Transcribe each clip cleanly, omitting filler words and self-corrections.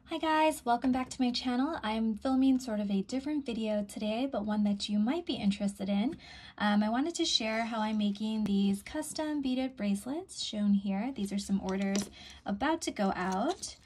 Hi guys, welcome back to my channel. I'm filming sort of a different video today, but one that you might be interested in. I wanted to share how I'm making these custom beaded bracelets shown here. These are some orders about to go out.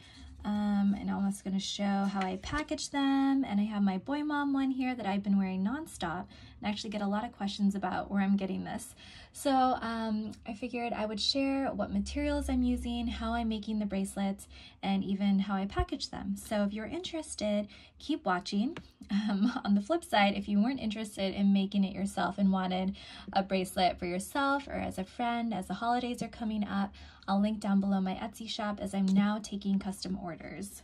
And I'm also going to show how I package them, and I have my boy mom one here that I've been wearing nonstop and actually get a lot of questions about where I'm getting this. So I figured I would share what materials I'm using, how I'm making the bracelets, and even how I package them. So if you're interested, keep watching. On the flip side, if you weren't interested in making it yourself and wanted a bracelet for yourself or as a friend as the holidays are coming up, I'll link down below my Etsy shop as I'm now taking custom orders.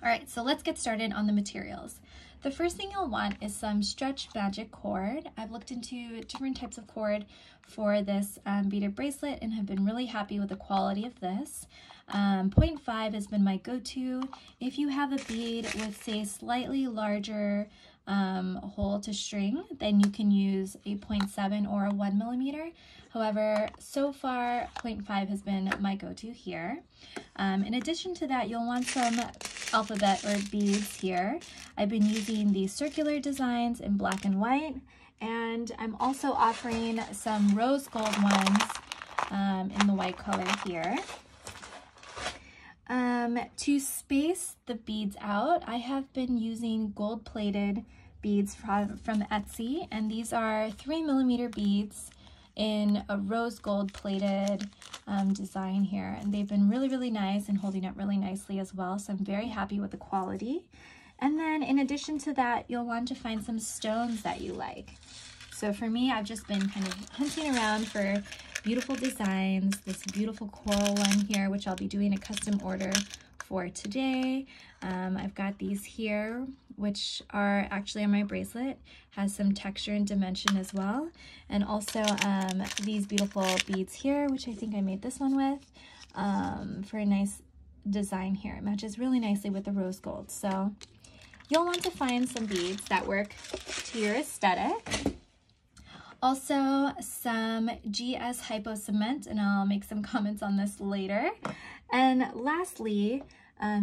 All right, so let's get started on the materials. The first thing you'll want is some stretch magic cord. I've looked into different types of cord for this beaded bracelet and have been really happy with the quality of this. 0.5 has been my go-to. If you have a bead with, say, slightly larger hole to string, then you can use a 0.7 or a 1 millimeter. However, so far 0.5 has been my go-to here. In addition to that, you'll want some alphabet or beads here. I've been using these circular designs in black and white, and I'm also offering some rose gold ones in the white color here. To space the beads out, I have been using gold-plated beads from Etsy, and these are 3 millimeter beads in a rose gold plated design here, and they've been really nice and holding up really nicely as well, so I'm very happy with the quality. And then in addition to that, you'll want to find some stones that you like. So for me, I've just been kind of hunting around for beautiful designs. This beautiful coral one here, which I'll be doing a custom order for today. I've got these here, which are actually on my bracelet, has some texture and dimension as well. And also these beautiful beads here, which I think I made this one with, for a nice design here. It matches really nicely with the rose gold. So you'll want to find some beads that work to your aesthetic. Also some GS Hypo Cement, and I'll make some comments on this later. And lastly,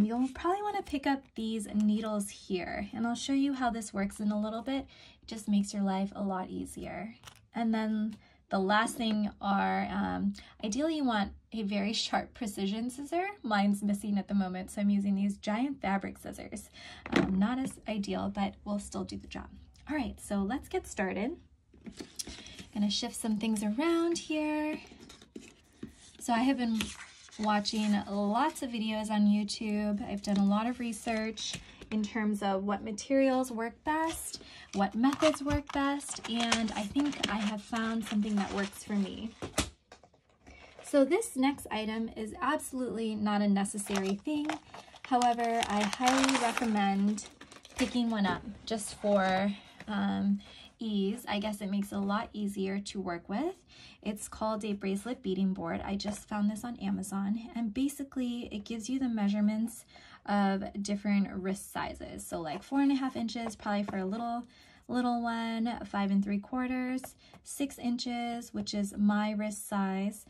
you'll probably want to pick up these needles here, and I'll show you how this works in a little bit. It just makes your life a lot easier. And then the last thing are, ideally you want a very sharp precision scissor. Mine's missing at the moment, so I'm using these giant fabric scissors. Not as ideal, but will still do the job. All right, so let's get started. Gonna shift some things around here. So I have been watching lots of videos on YouTube. I've done a lot of research in terms of what materials work best, what methods work best, and I think I have found something that works for me. So this next item is absolutely not a necessary thing. However, I highly recommend picking one up just for ease. I guess it makes it a lot easier to work with. It's called a bracelet beading board. I just found this on Amazon, and basically it gives you the measurements of different wrist sizes. So like 4.5 inches, probably for a little one, 5 3/4, 6 inches, which is my wrist size.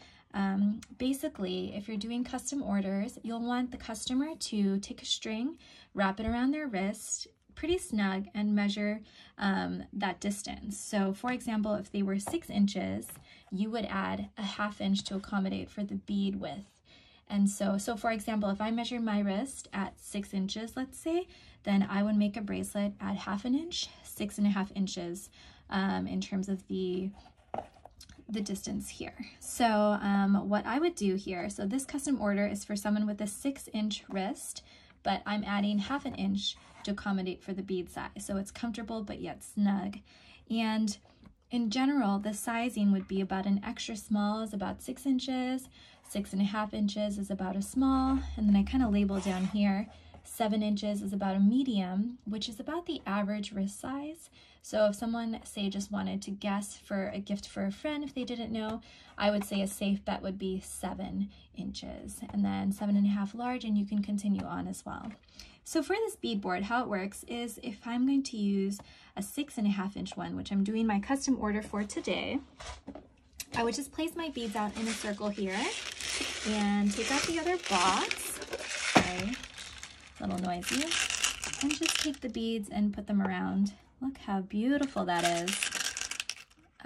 Basically, if you're doing custom orders, you'll want the customer to take a string, wrap it around their wrist, pretty snug, and measure that distance. So for example, if they were 6 inches, you would add a 1/2 inch to accommodate for the bead width. And so for example, if I measured my wrist at 6 inches, let's say, then I would make a bracelet at 1/2 inch, 6.5 inches in terms of the distance here. So what I would do here, so this custom order is for someone with a 6-inch wrist, but I'm adding 1/2 inch to accommodate for the bead size. So it's comfortable, but yet snug. And in general, the sizing would be about an extra small is about 6 inches, 6.5 inches is about a small, and then I kind of label down here, 7 inches is about a medium, which is about the average wrist size. So if someone, say, just wanted to guess for a gift for a friend, if they didn't know, I would say a safe bet would be 7 inches, and then 7.5 large, and you can continue on as well. So for this bead board, how it works is if I'm going to use a 6.5 inch one, which I'm doing my custom order for today, I would just place my beads out in a circle here and take out the other box. Okay. noisy. And just take the beads and put them around. Look how beautiful that is.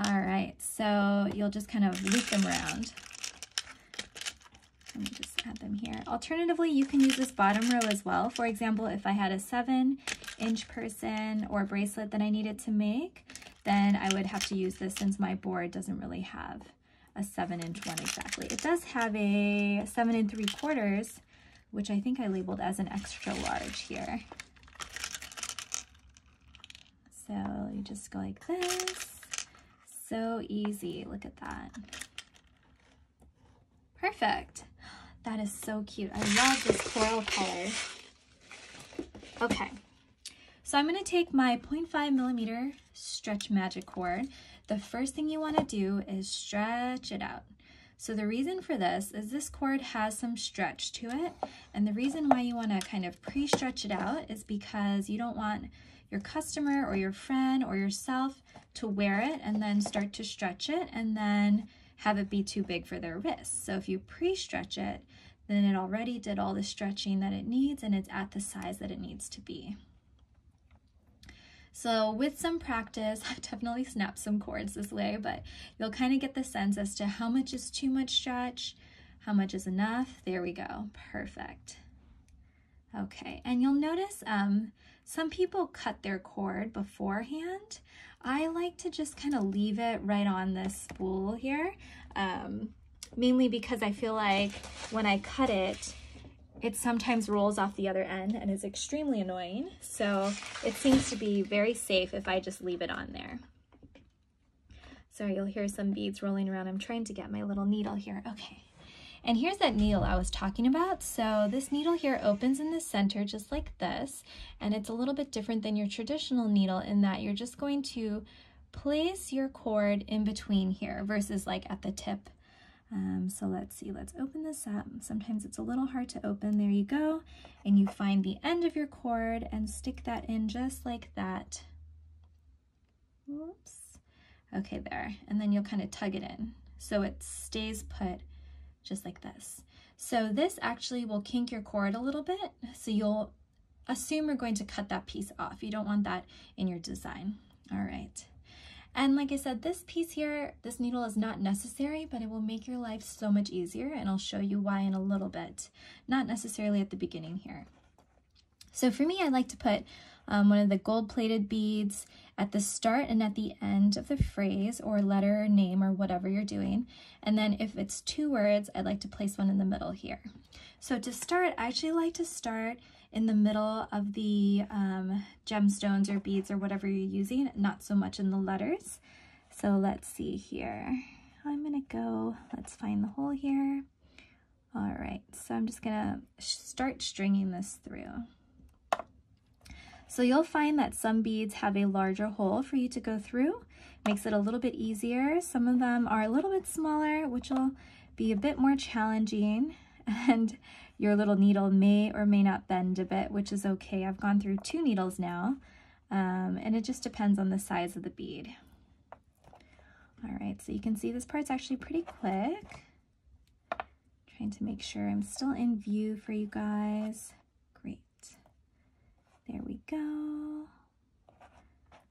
All right, so you'll just kind of loop them around. Let me just add them here. Alternatively, you can use this bottom row as well. For example, if I had a 7-inch person or bracelet that I needed to make, then I would have to use this since my board doesn't really have a 7-inch one exactly. It does have a 7 3/4, which I think I labeled as an extra large here. So you just go like this. So easy, look at that. Perfect. That is so cute. I love this coral color. Okay, so I'm gonna take my 0.5 millimeter stretch magic cord. The first thing you wanna do is stretch it out. So the reason for this is this cord has some stretch to it, and the reason why you wanna kind of pre-stretch it out is because you don't want your customer or your friend or yourself to wear it and then start to stretch it and then have it be too big for their wrists. So if you pre-stretch it, then it already did all the stretching that it needs and it's at the size that it needs to be. So with some practice, I've definitely snapped some cords this way, but you'll kind of get the sense as to how much is too much stretch, how much is enough. There we go, perfect. Okay, and you'll notice some people cut their cord beforehand. I like to just kind of leave it right on this spool here, mainly because I feel like when I cut it, it sometimes rolls off the other end and is extremely annoying. So it seems to be very safe if I just leave it on there. Sorry, you'll hear some beads rolling around. I'm trying to get my little needle here. Okay. And here's that needle I was talking about. So this needle here opens in the center just like this, and it's a little bit different than your traditional needle in that you're just going to place your cord in between here versus like at the tip. So let's see, let's open this up. Sometimes it's a little hard to open. There you go. And you find the end of your cord and stick that in just like that. Whoops. Okay, there. And then you'll kind of tug it in so it stays put just like this. So this actually will kink your cord a little bit. So you'll assume we're going to cut that piece off. You don't want that in your design. All right. And like I said, this piece here, this needle is not necessary, but it will make your life so much easier, and I'll show you why in a little bit, not necessarily at the beginning here. So for me, I like to put one of the gold-plated beads at the start and at the end of the phrase or letter or name or whatever you're doing. And then if it's 2 words, I'd like to place one in the middle here. So to start, I actually like to start in the middle of the gemstones or beads or whatever you're using, not so much in the letters. So let's see here. I'm gonna go, let's find the hole here. All right, so I'm just gonna start stringing this through. So you'll find that some beads have a larger hole for you to go through. Makes it a little bit easier. Some of them are a little bit smaller, which will be a bit more challenging, and your little needle may or may not bend a bit, which is okay. I've gone through 2 needles now, and it just depends on the size of the bead. All right, so you can see this part's actually pretty quick. Trying to make sure I'm still in view for you guys. Great. There we go.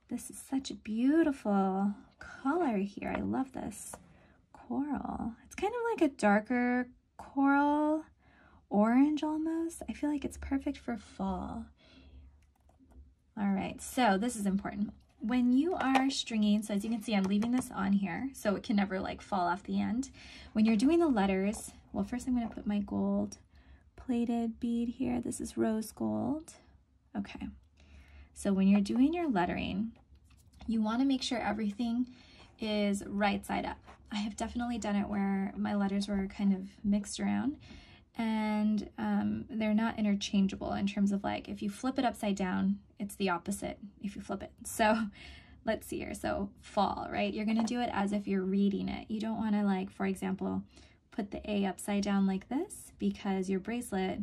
This is such a beautiful color here. I love this coral. It's kind of like a darker coral orange almost. I feel like it's perfect for fall. All right, so this is important. When you are stringing, so as you can see, I'm leaving this on here so it can never like fall off the end. When you're doing the letters, well, first I'm going to put my gold plated bead here. This is rose gold. Okay, so when you're doing your lettering, you want to make sure everything is right side up. I have definitely done it where my letters were kind of mixed around, and they're not interchangeable in terms of like, if you flip it upside down, it's the opposite if you flip it. So let's see here. So fall, right? You're going to do it as if you're reading it. You don't want to, like, for example, put the A upside down like this, because your bracelet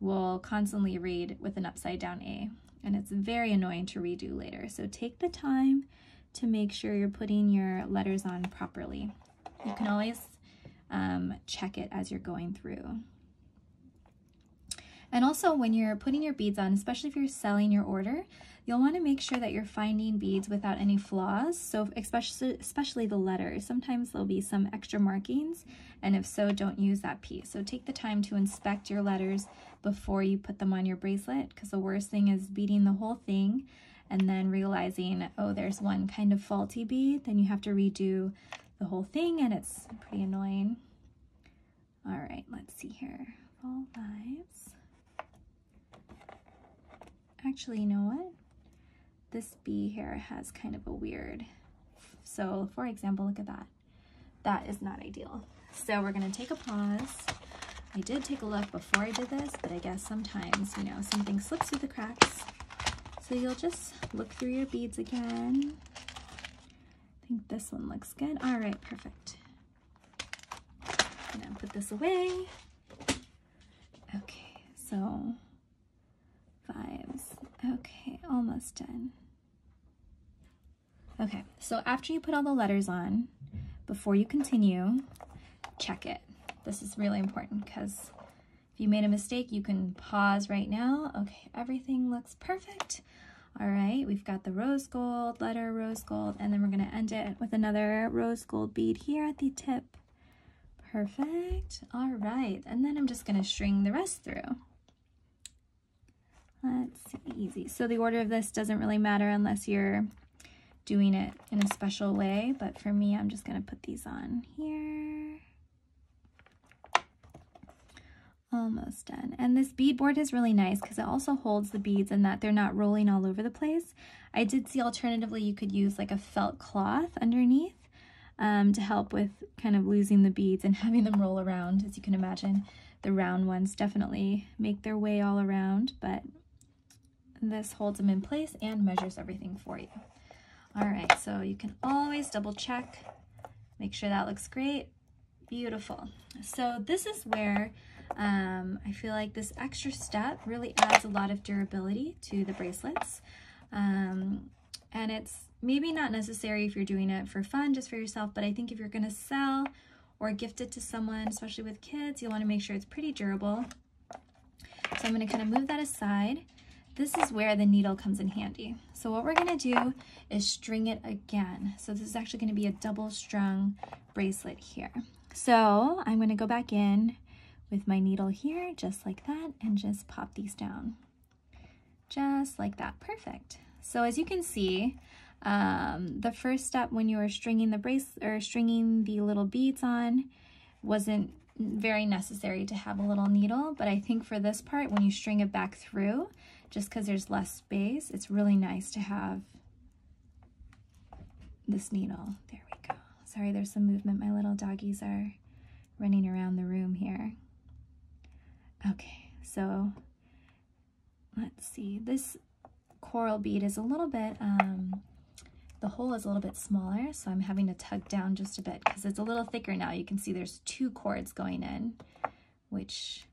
will constantly read with an upside down A, and it's very annoying to redo later. So take the time to make sure you're putting your letters on properly. You can always check it as you're going through. And also when you're putting your beads on, especially if you're selling your order, you'll want to make sure that you're finding beads without any flaws. So especially the letters, sometimes there'll be some extra markings, and if so, don't use that piece. So take the time to inspect your letters before you put them on your bracelet, because the worst thing is beading the whole thing and then realizing, oh, there's one kind of faulty bead, then you have to redo the whole thing, and it's pretty annoying. All right, let's see here. Fall Vibes. Actually, you know what? This bee here has kind of a weird, so for example, look at that. That is not ideal. So we're gonna take a pause. I did take a look before I did this, but I guess sometimes, you know, something slips through the cracks. So you'll just look through your beads again. I think this one looks good. All right, perfect. I'm gonna put this away. Okay, so vibes. Okay, almost done. Okay, so after you put all the letters on, before you continue, check it. This is really important because if you made a mistake, you can pause right now. Okay, everything looks perfect. All right, we've got the rose gold, letter rose gold, and then we're gonna end it with another rose gold bead here at the tip. Perfect. All right, and then I'm just gonna string the rest through. Let's see, easy. So the order of this doesn't really matter unless you're doing it in a special way, but for me, I'm just gonna put these on here. Almost done. And this bead board is really nice because it also holds the beads and that they're not rolling all over the place. I did see alternatively you could use like a felt cloth underneath to help with kind of losing the beads and having them roll around. As you can imagine, the round ones definitely make their way all around, but this holds them in place and measures everything for you. All right, so you can always double check, make sure that looks great. Beautiful. So this is where I feel like this extra step really adds a lot of durability to the bracelets. And it's maybe not necessary if you're doing it for fun, just for yourself, but I think if you're gonna sell or gift it to someone, especially with kids, you wanna make sure it's pretty durable. So I'm gonna kind of move that aside. This is where the needle comes in handy. So what we're gonna do is string it again. So this is actually gonna be a double strung bracelet here. So I'm gonna go back in with my needle here, just like that, and just pop these down. Just like that, perfect. So as you can see, the first step when you were stringing the bracelet or stringing the little beads on wasn't very necessary to have a little needle, but I think for this part, when you string it back through, just because there's less space, it's really nice to have this needle. There we go. Sorry, there's some movement. My little doggies are running around the room here. Okay, so let's see. This coral bead is a little bit, the hole is a little bit smaller, so I'm having to tug down just a bit because it's a little thicker now. You can see there's 2 cords going in, which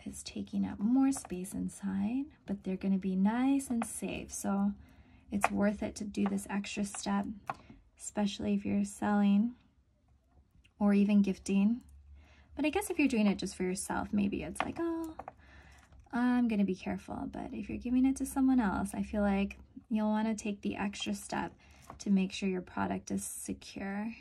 is taking up more space inside, but they're going to be nice and safe. So it's worth it to do this extra step, especially if you're selling or even gifting. But I guess if you're doing it just for yourself, maybe it's like, oh, I'm going to be careful. But if you're giving it to someone else, I feel like you'll want to take the extra step to make sure your product is secure.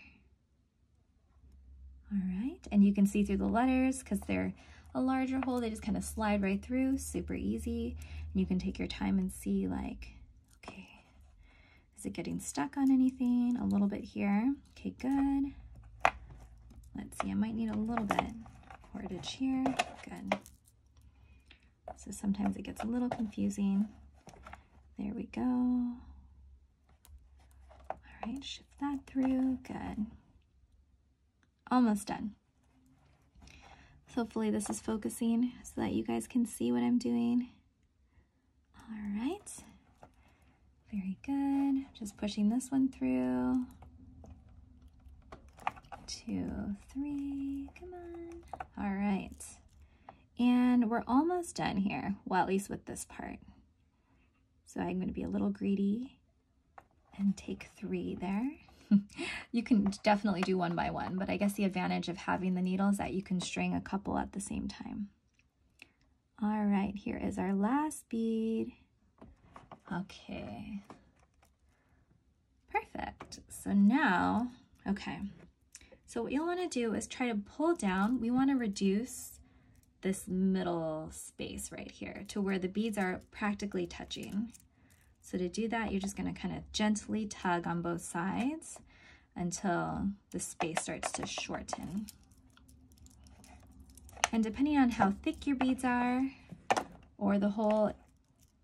All right, and you can see through the letters because they're a larger hole, they just kind of slide right through, super easy. And you can take your time and see like, okay, is it getting stuck on anything? A little bit here. Okay, good. Let's see, I might need a little bit cordage here. Good. So sometimes it gets a little confusing. There we go. All right, shift that through. Good. Almost done. So hopefully this is focusing so that you guys can see what I'm doing. All right. Very good. Just pushing this one through. 2, 3, come on. All right. And we're almost done here. Well, at least with this part. So I'm going to be a little greedy and take 3 there. You can definitely do 1 by 1, but I guess the advantage of having the needle is that you can string a couple at the same time. All right. right, here is our last bead. Okay, perfect. So now, okay, so what you'll want to do is try to pull down. We want to reduce this middle space right here to where the beads are practically touching. So to do that, you're just going to kind of gently tug on both sides until the space starts to shorten. And depending on how thick your beads are or the hole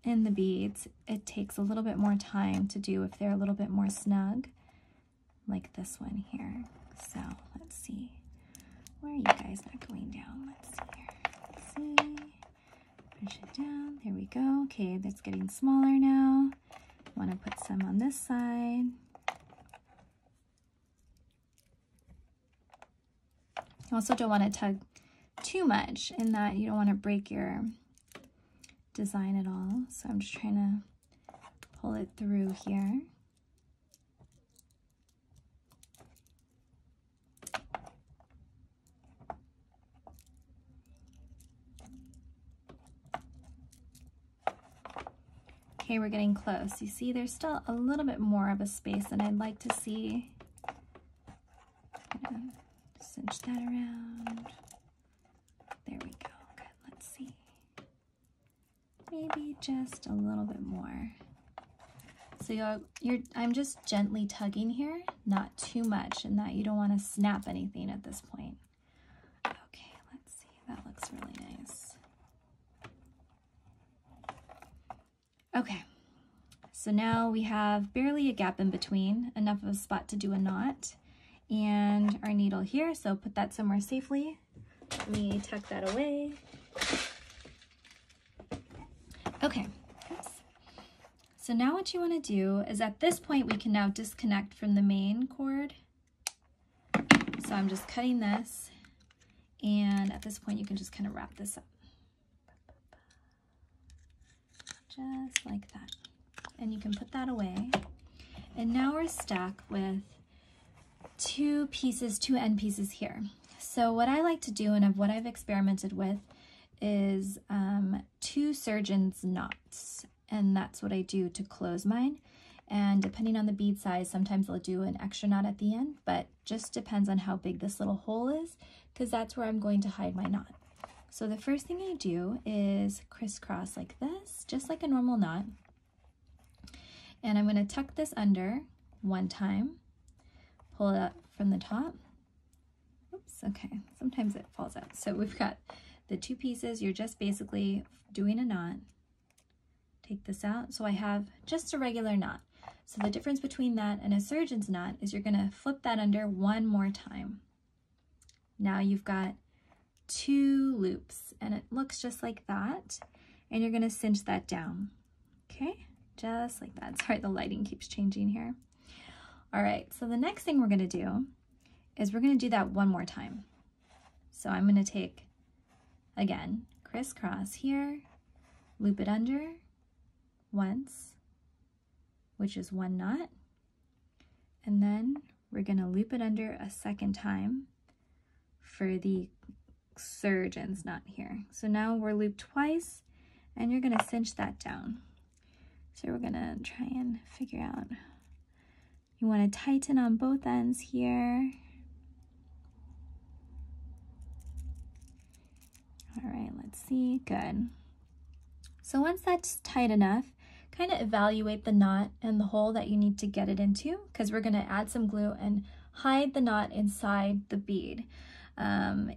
in the beads, it takes a little bit more time to do if they're a little bit more snug, like this one here. So let's see. Where are you guys not going down? Let's see here. Let's see. Push it down. There we go. Okay, that's getting smaller now. Want to put some on this side. You also don't want to tug too much in that you don't want to break your design at all. So I'm just trying to pull it through here. Okay, we're getting close. You see, there's still a little bit more of a space than I'd like to see. Cinch that around. There we go. Good. Let's see. Maybe just a little bit more. So I'm just gently tugging here, not too much, and that you don't want to snap anything at this point. Okay, let's see. That looks really nice. Okay, so now we have barely a gap in between, enough of a spot to do a knot, and our needle here, so put that somewhere safely. Let me tuck that away. Okay, oops. So now what you want to do is at this point we can now disconnect from the main cord. So I'm just cutting this, and at this point you can just kind of wrap this up. Just like that. And you can put that away. And now we're stuck with two end pieces here. So what I like to do, and what I've experimented with, is 2 surgeon's knots. And that's what I do to close mine. And depending on the bead size, sometimes I'll do an extra knot at the end, but just depends on how big this little hole is, because that's where I'm going to hide my knot. So the first thing I do is crisscross like this, just like a normal knot. And I'm going to tuck this under one time, pull it up from the top. Oops, okay, sometimes it falls out. So we've got the 2 pieces. You're just basically doing a knot. Take this out. So I have just a regular knot. So the difference between that and a surgeon's knot is you're going to flip that under one more time. Now you've got 2 loops, and it looks just like that, and you're going to cinch that down. Okay, just like that. Sorry, the lighting keeps changing here. All right, so the next thing we're going to do is we're going to do that one more time. So I'm going to take, again, crisscross here, loop it under once, which is 1 knot, and then we're going to loop it under a second time for the surgeon's knot here. So now we're looped twice, and you're going to cinch that down. So we're going to try and figure out, you want to tighten on both ends here. All right, let's see. Good. So once that's tight enough, kind of evaluate the knot and the hole that you need to get it into, because we're going to add some glue and hide the knot inside the bead.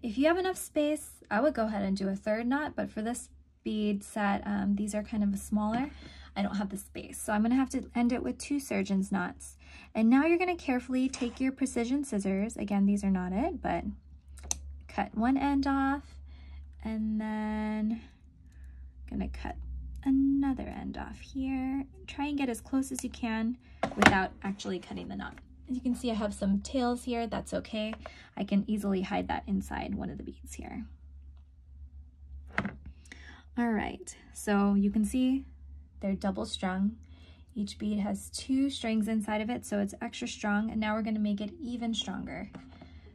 If you have enough space, I would go ahead and do a 3rd knot, but for this bead set, these are kind of smaller. I don't have the space, so I'm going to have to end it with 2 surgeon's knots. And now you're going to carefully take your precision scissors. Again, these are not it, but cut one end off, and then I'm going to cut another end off here. Try and get as close as you can without actually cutting the knot. As you can see, I have some tails here. That's okay. I can easily hide that inside one of the beads here. All right, so you can see they're double strung. Each bead has 2 strings inside of it, so it's extra strong, and now we're going to make it even stronger.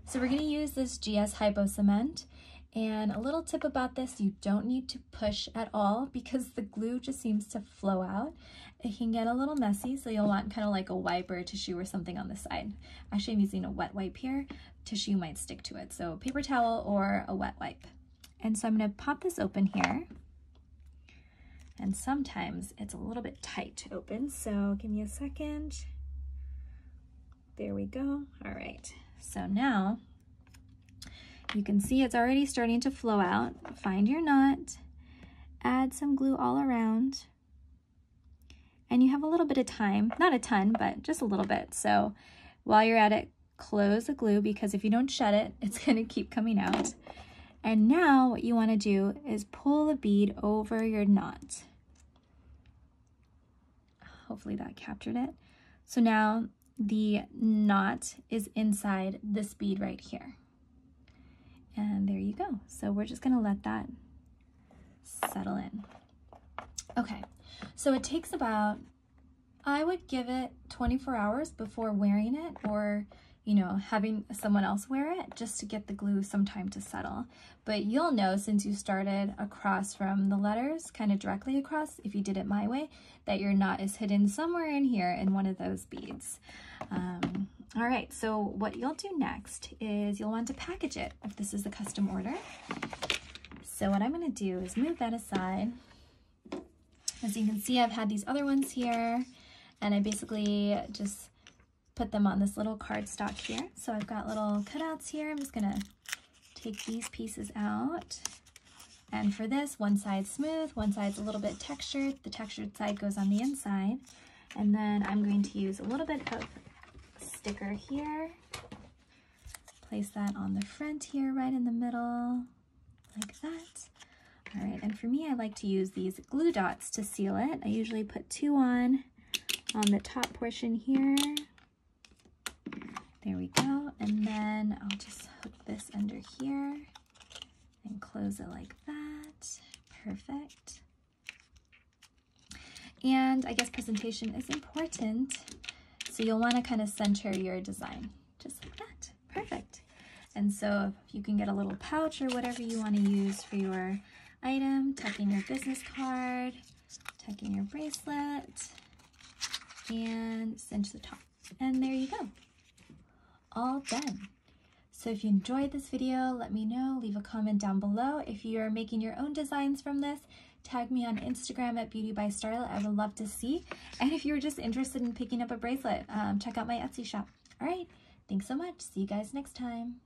So we're going to use this GS Hypo Cement, And a little tip about this, you don't need to push at all because the glue just seems to flow out. It can get a little messy, so you'll want kind of like a wipe or a tissue or something on the side. Actually, I'm using a wet wipe here. Tissue might stick to it, so paper towel or a wet wipe. And so I'm going to pop this open here. And sometimes it's a little bit tight to open, so give me a second. There we go. All right, so now you can see it's already starting to flow out. Find your knot, add some glue all around, and you have a little bit of time, not a ton, but just a little bit. So while you're at it, close the glue, because if you don't shut it, it's going to keep coming out. And now what you want to do is pull the bead over your knot. Hopefully that captured it. So now the knot is inside this bead right here. And there you go. So we're just going to let that settle in. Okay, so it takes about, I would give it 24 hours before wearing it, or you know, having someone else wear it, just to get the glue some time to settle. But you'll know, since you started across from the letters, kind of directly across, if you did it my way, that your knot is hidden somewhere in here in one of those beads. All right, so what you'll do next is you'll want to package it if this is a custom order. So what I'm gonna do is move that aside. As you can see, I've had these other ones here, and I basically just put them on this little cardstock here. So I've got little cutouts here. I'm just gonna take these pieces out. And for this, one side's smooth, one side's a little bit textured. The textured side goes on the inside. And then I'm going to use a little bit of sticker here. Place that on the front here, right in the middle, like that. All right, and for me, I like to use these glue dots to seal it. I usually put 2 on the top portion here. There we go, and then I'll just hook this under here and close it like that. Perfect. And I guess presentation is important, so you'll want to kind of center your design, just like that. Perfect. And so if you can get a little pouch or whatever you want to use for your item, tuck in your business card, tuck in your bracelet, and cinch the top. And there you go. All done. So if you enjoyed this video, let me know. Leave a comment down below. If you're making your own designs from this, tag me on Instagram at Beauty by Starlet. I would love to see. And if you're just interested in picking up a bracelet, check out my Etsy shop. All right, thanks so much. See you guys next time.